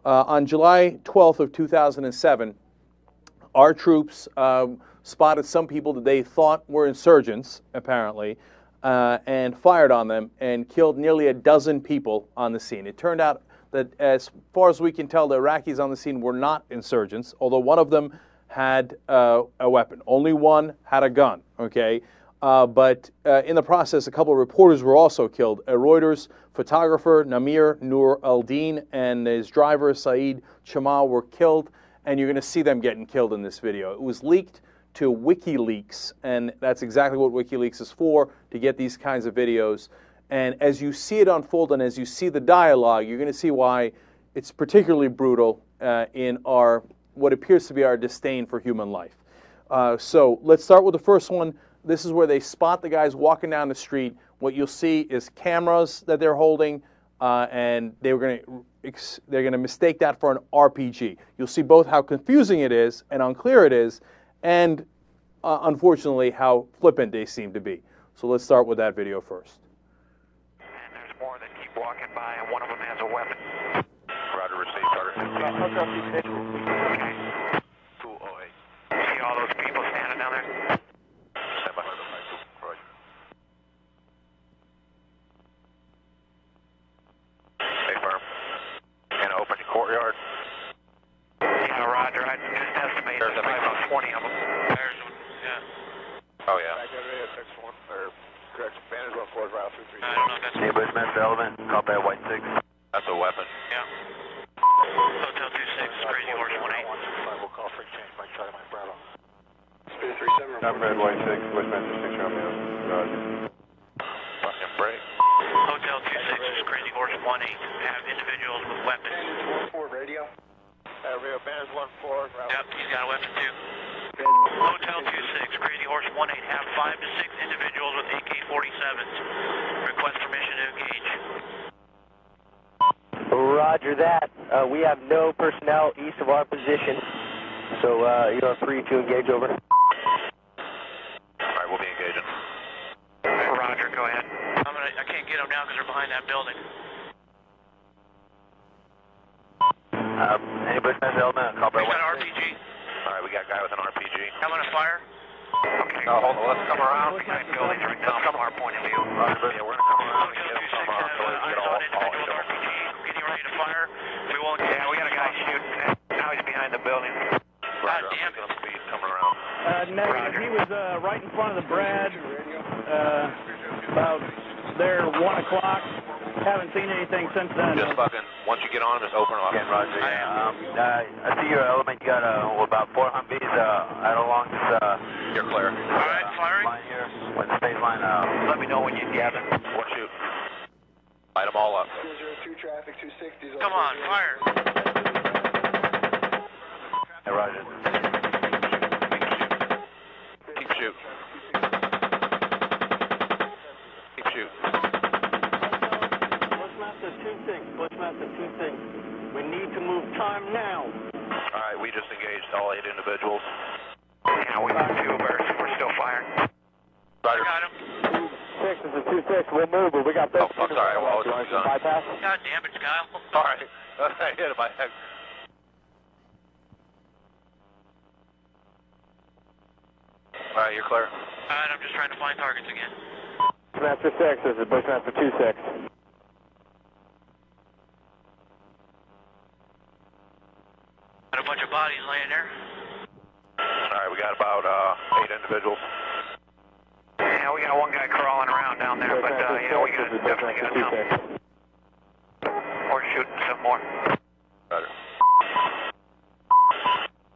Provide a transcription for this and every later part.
On July 12th of 2007, our troops spotted some people that they thought were insurgents, apparently, and fired on them and killed nearly a dozen people on the scene. It turned out that, as far as we can tell, the Iraqis on the scene were not insurgents, although one of them had a weapon. Only one had a gun, okay? But in the process, a couple of reporters were also killed. A Reuters photographer, Namir Nur al-Din, and his driver, Saeed Chamal, were killed, and you're going to see them getting killed in this video. It was leaked to WikiLeaks, and that's exactly what WikiLeaks is for, to get these kinds of videos. And as you see it unfold and as you see the dialogue, you're going to see why it's particularly brutal in what appears to be our disdain for human life. So let's start with the first one. This is where they spot the guys walking down the street. What you'll see is cameras that they're holding, and they're going to mistake that for an RPG. You'll see both how confusing it is and unclear it is, and unfortunately how flippant they seem to be. So let's start with that video first. And there's more that keep walking by, and one of them has a weapon. Roger, received, target. Okay. 208. See all those people standing down there? Stand by. Roger. Stay firm. And open the courtyard. Yeah, Roger. I just estimated there's about 20 of them. There's, yeah. Oh, yeah. Correct. Vantage 14 route 336. I don't know if that's... Hey, Bushman, Sullivan. Copy at White 6. That's a weapon. Yeah. Hotel 26, Crazy Horse 18. We'll call for exchange by Charlie Mike Bravo. Speed 37. Number at White 6, Bushman 6 Romeo. Roger. Fucking break. Hotel 26, Crazy Horse 18. Have individuals with weapons. 4 radio. Rio Vantage 14 route. Yep, he's got a weapon too. Hotel 26, Crazy Horse 18. Have 5 to 6 individuals with AK-47s. Request permission to engage. Roger that. We have no personnel east of our position, so you are free to engage over. All right, we'll be engaging. Roger, go ahead. I can't get them now because they're behind that building. Any Bushman, Sullivan? Copy We at got White an 6. RPG. All right, we got a guy with an RPG. I'm going to fire. Okay. No, hold on. Let's come around. Behind buildings right now from our point of view. Roger, yeah, we're going to come around and Hotel get them 26 from has so we can eyes get on all individual with eight of them. RPG. Getting ready to fire. We won't get... Yeah, we got a guy shooting. Now he's behind the building. God damn it. Speed coming around. Negative. He was right in front of the Brad, about there 1 o'clock. Haven't seen anything since then. Just fucking, once you get on, just open them up. Yeah, Roger. I see your element. You got about 4 Humvees out along this. You're clear. All right, firing. Line here. With the space line. Let me know when you get it. One shoot. Light them all up. 202 traffic 260. Come on, fire. Hey, Roger. Keep shooting. Keep shooting. Bushmaster 2-6. We need to move time now. All right, we just engaged all 8 individuals. Yeah, we got 2 birds. We're still firing. Roger. Got him. 6 is a 2-6. We'll move, but we got 13. Oh, I'm sorry. Well, I was done. Bypass. God damn it, Kyle. All right. I hit it by heck. All right, you're clear. All right, I'm just trying to find targets again. Bushmaster 6, this is Bushmaster 2-6. Got a bunch of bodies laying there. All right, we got about 8 individuals. Yeah, we got one guy crawling around down there, but yeah, we got definitely got some. We're shooting some more. Roger.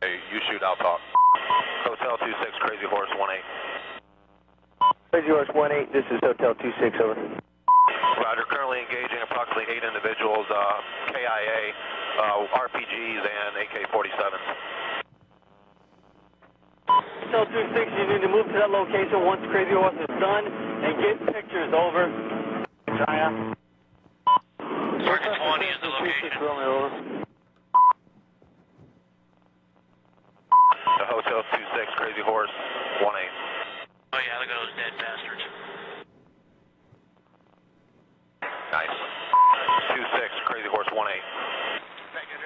Hey, you shoot, I'll talk. Hotel 26, Crazy Horse 18. Crazy Horse 18, this is Hotel 26, over. Roger, currently engaging approximately 8 individuals, KIA, RPGs, and AK-47s. Hotel 26, you need to move to that location once Crazy Horse is done and get pictures, over. China. Target 20 is the location. The Hotel 26, Crazy Horse 18. Oh yeah, look at those dead bastards. Nice. 26, Crazy Horse 18. Thank you,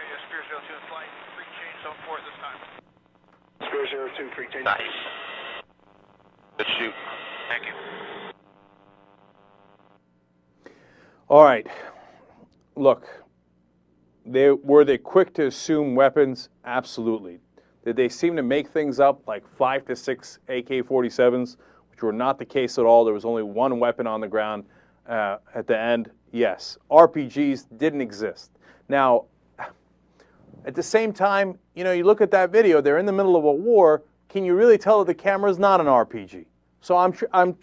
a flight, free change zone 4 at this time. Spirit 02, free change. Nice. Good shoot. Thank you. All right. Look, were they quick to assume weapons? Absolutely. Did they seem to make things up like 5 to 6 AK-47s, which were not the case at all? There was only one weapon on the ground at the end. Yes. RPGs didn't exist. Now, at the same time, you know, you look at that video, they're in the middle of a war. Can you really tell that the camera's not an RPG? So I'm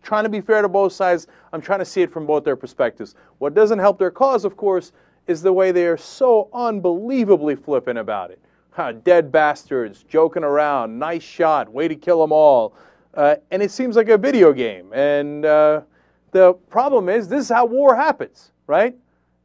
trying to be fair to both sides. I'm trying to see it from both their perspectives. What doesn't help their cause, of course, is the way they are so unbelievably flippant about it. Dead bastards, joking around, nice shot, way to kill them all. And it seems like a video game. And the problem is, this is how war happens, right?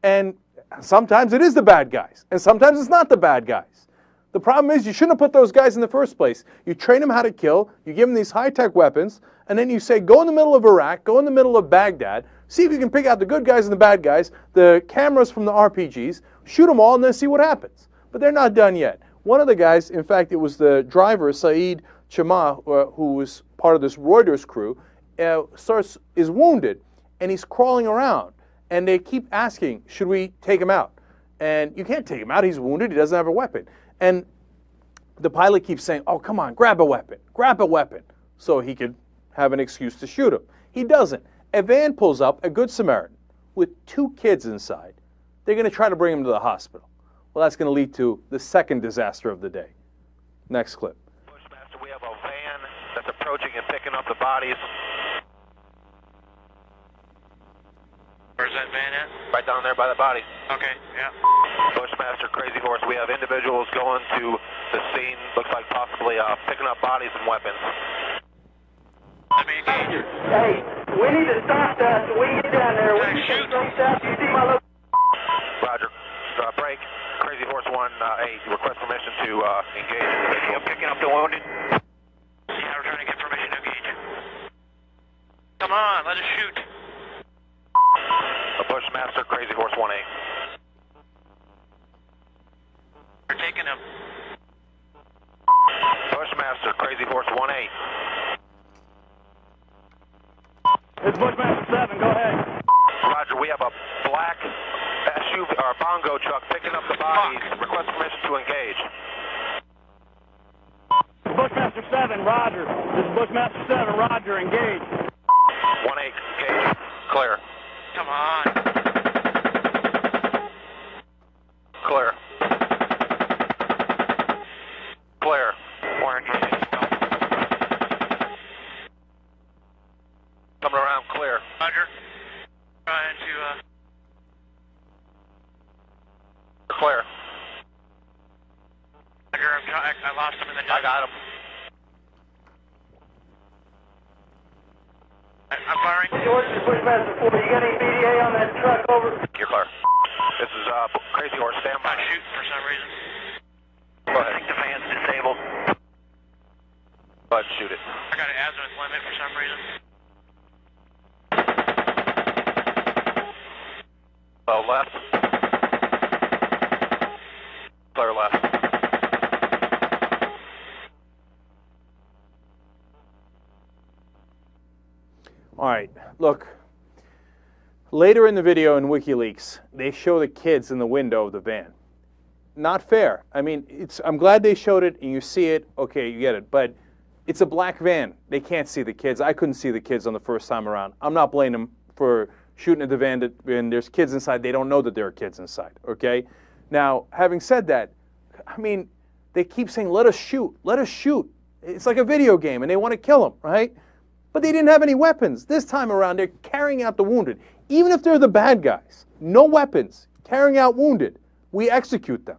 And sometimes it is the bad guys, and sometimes it's not the bad guys. The problem is you shouldn't have put those guys in the first place. You train them how to kill, you give them these high-tech weapons, and then you say, go in the middle of Iraq, go in the middle of Baghdad, see if you can pick out the good guys and the bad guys, the cameras from the RPGs, shoot them all, and then see what happens. But they're not done yet. One of the guys, in fact, it was the driver, Saeed Chama, who was part of this Reuters crew, is wounded, and he's crawling around. And they keep asking, should we take him out? And you can't take him out. He's wounded. He doesn't have a weapon. And the pilot keeps saying, oh, come on, grab a weapon, so he could have an excuse to shoot him. He doesn't. A van pulls up, a Good Samaritan, with 2 kids inside. They're going to try to bring him to the hospital. Well, that's going to lead to the second disaster of the day. Next clip. Bushmaster, we have a van that's approaching and picking up the bodies. Where's that van at? Right down there by the bodies. Okay, yeah. Bushmaster, Crazy Horse, we have individuals going to the scene, looks like possibly picking up bodies and weapons. Let me engage. Hey, we need to stop that so we can get down there. We need to Shoot. stop that. You see my location? Roger. Break. Crazy Horse 1-8, request permission to engage individual. Picking up the wounded. Yeah, we're trying to get permission to engage. Come on, let us shoot. Bushmaster, Crazy Horse 1-8. We're taking him. Bushmaster, Crazy Horse 1-8. It's Bushmaster 7, go ahead. Roger, we have a black SUV or bongo truck picking up the bodies. Request permission to engage. Bushmaster 7, Roger. This is Bushmaster 7, Roger, engage. 1-8, engage. Clear. Come on. Clear. Clear. We're engaged. Coming around, clear. Roger. Trying to, Clear. Roger, I lost him in the I got him. I'm firing. George, this is Bushmaster 4. You got any BDA on that truck, over? You're clear. This is Crazy Horse, stand by. Not shooting for some reason. Go ahead. I think the van's disabled. Go ahead and shoot it. I got an azimuth limit for some reason. Left. Clear left. All right, look. Later in the video in WikiLeaks, they show the kids in the window of the van. Not fair. I mean, I'm glad they showed it and you see it. Okay, you get it. But it's a black van. They can't see the kids. I couldn't see the kids on the first time around. I'm not blaming them for shooting at the van when there's kids inside. They don't know that there are kids inside, okay? Now, having said that, I mean, they keep saying, let us shoot, let us shoot. It's like a video game, and they want to kill them, right? But they didn't have any weapons. This time around, they're carrying out the wounded. Even if they're the bad guys, no weapons, carrying out wounded, we execute them.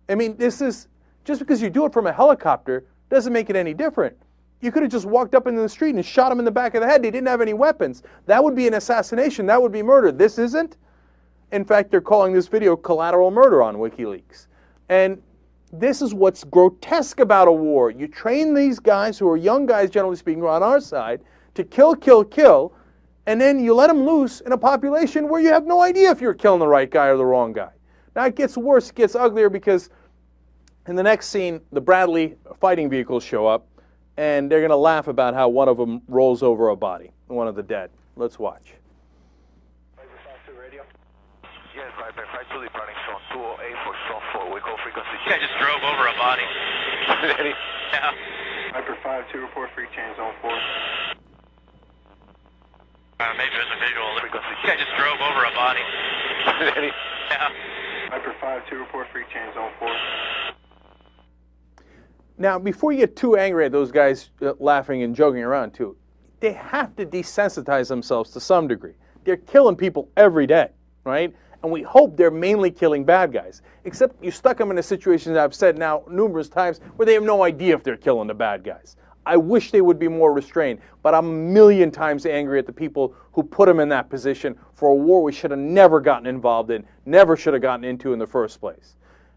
I mean, this is, just because you do it from a helicopter doesn't make it any different. You could have just walked up into the street and shot him in the back of the head. They didn't have any weapons. That would be an assassination. That would be murder. This isn't. In fact, they're calling this video collateral murder on WikiLeaks. And this is what's grotesque about a war. You train these guys, who are young guys, generally speaking, on our side, to kill, kill, kill, and then you let them loose in a population where you have no idea if you're killing the right guy or the wrong guy. Now, it gets worse, it gets uglier, because In the next scene, the Bradley fighting vehicles show up, and they're going to laugh about how one of them rolls over a body, one of the dead. Let's watch. Yes, Viper 52 departing zone 208 for zone 4. We call frequency Yeah, I just drove over a body. Yeah. Viper 52, report free change zone 4. Maybe there's a visual. Yeah, I just drove over a body. Yeah. Viper 52, report free change zone 4. Now, before you get too angry at those guys laughing and joking around, too, they have to desensitize themselves to some degree. They're killing people every day, right? And we hope they're mainly killing bad guys. Except you stuck them in a situation that I've said now numerous times where they have no idea if they're killing the bad guys. I wish they would be more restrained, but I'm a million times angry at the people who put them in that position for a war we should have never gotten involved in, never should have gotten into in the first place.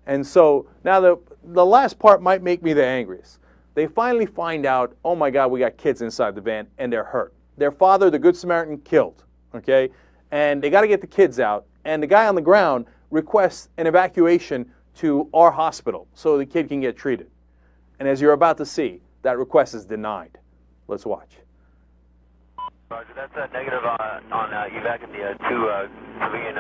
And so now the last part might make me the angriest. They finally find out, oh my God, we got kids inside the van, and they're hurt. Their father, the Good Samaritan, killed, okay? And they got to get the kids out. And the guy on the ground requests an evacuation to our hospital so the kid can get treated. And as you're about to see, that request is denied. Let's watch. Roger, that's a negative on evacuating the two civilian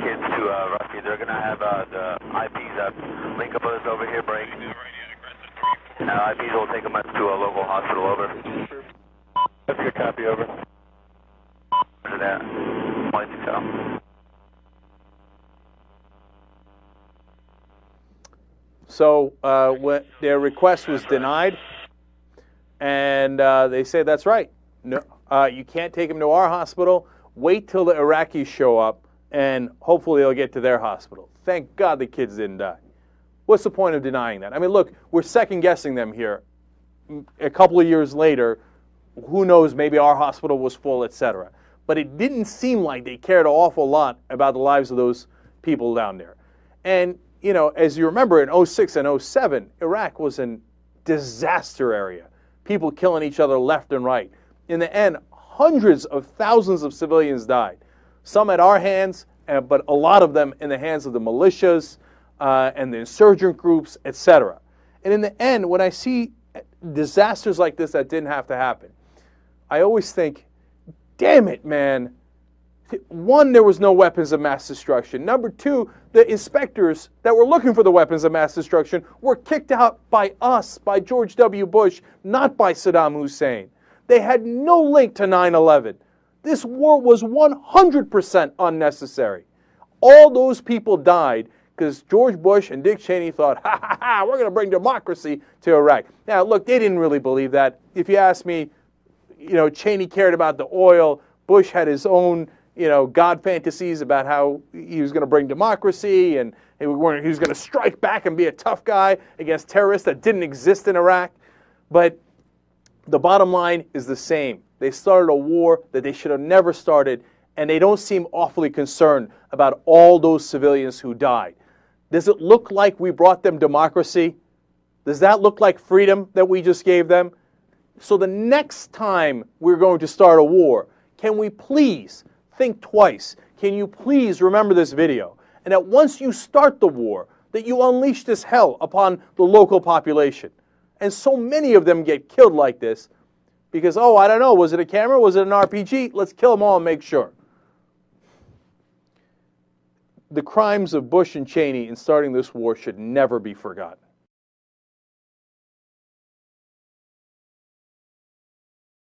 kids to Rusty. They're going to have the IPs link up with us over here, break. IPs will take them up to a local hospital, over. That's a good copy, over. Roger that. Light to tell. So when their request was denied, and they say, that's right. No, you can't take them to our hospital. Wait till the Iraqis show up, and hopefully they'll get to their hospital. Thank God the kids didn't die. What's the point of denying that? I mean, look, we're second-guessing them here. A couple of years later, who knows, maybe our hospital was full, etc. But it didn't seem like they cared an awful lot about the lives of those people down there. And, you know, as you remember, in 06 and 07, Iraq was a disaster area. People killing each other left and right. In the end, hundreds of thousands of civilians died. Some at our hands, but a lot of them in the hands of the militias and the insurgent groups, etc. And in the end, when I see disasters like this that didn't have to happen, I always think, damn it, man. One, there was no weapons of mass destruction. Number two, the inspectors that were looking for the weapons of mass destruction were kicked out by us, by George W. Bush, not by Saddam Hussein. They had no link to 9/11. This war was 100% unnecessary. All those people died because George Bush and Dick Cheney thought, ha ha ha, we're going to bring democracy to Iraq. Now, look, they didn't really believe that. If you ask me, you know, Cheney cared about the oil. Bush had his own, you know, God fantasies about how he was going to bring democracy and he was going to strike back and be a tough guy against terrorists that didn't exist in Iraq. But the bottom line is the same. They started a war that they should have never started, and they don't seem awfully concerned about all those civilians who died. Does it look like we brought them democracy? Does that look like freedom that we just gave them? So the next time we're going to start a war, can we please think twice? Can you please remember this video? And that once you start the war, that you unleash this hell upon the local population. And so many of them get killed like this because, oh, I don't know, was it a camera? Was it an RPG? Let's kill them all and make sure. The crimes of Bush and Cheney in starting this war should never be forgotten.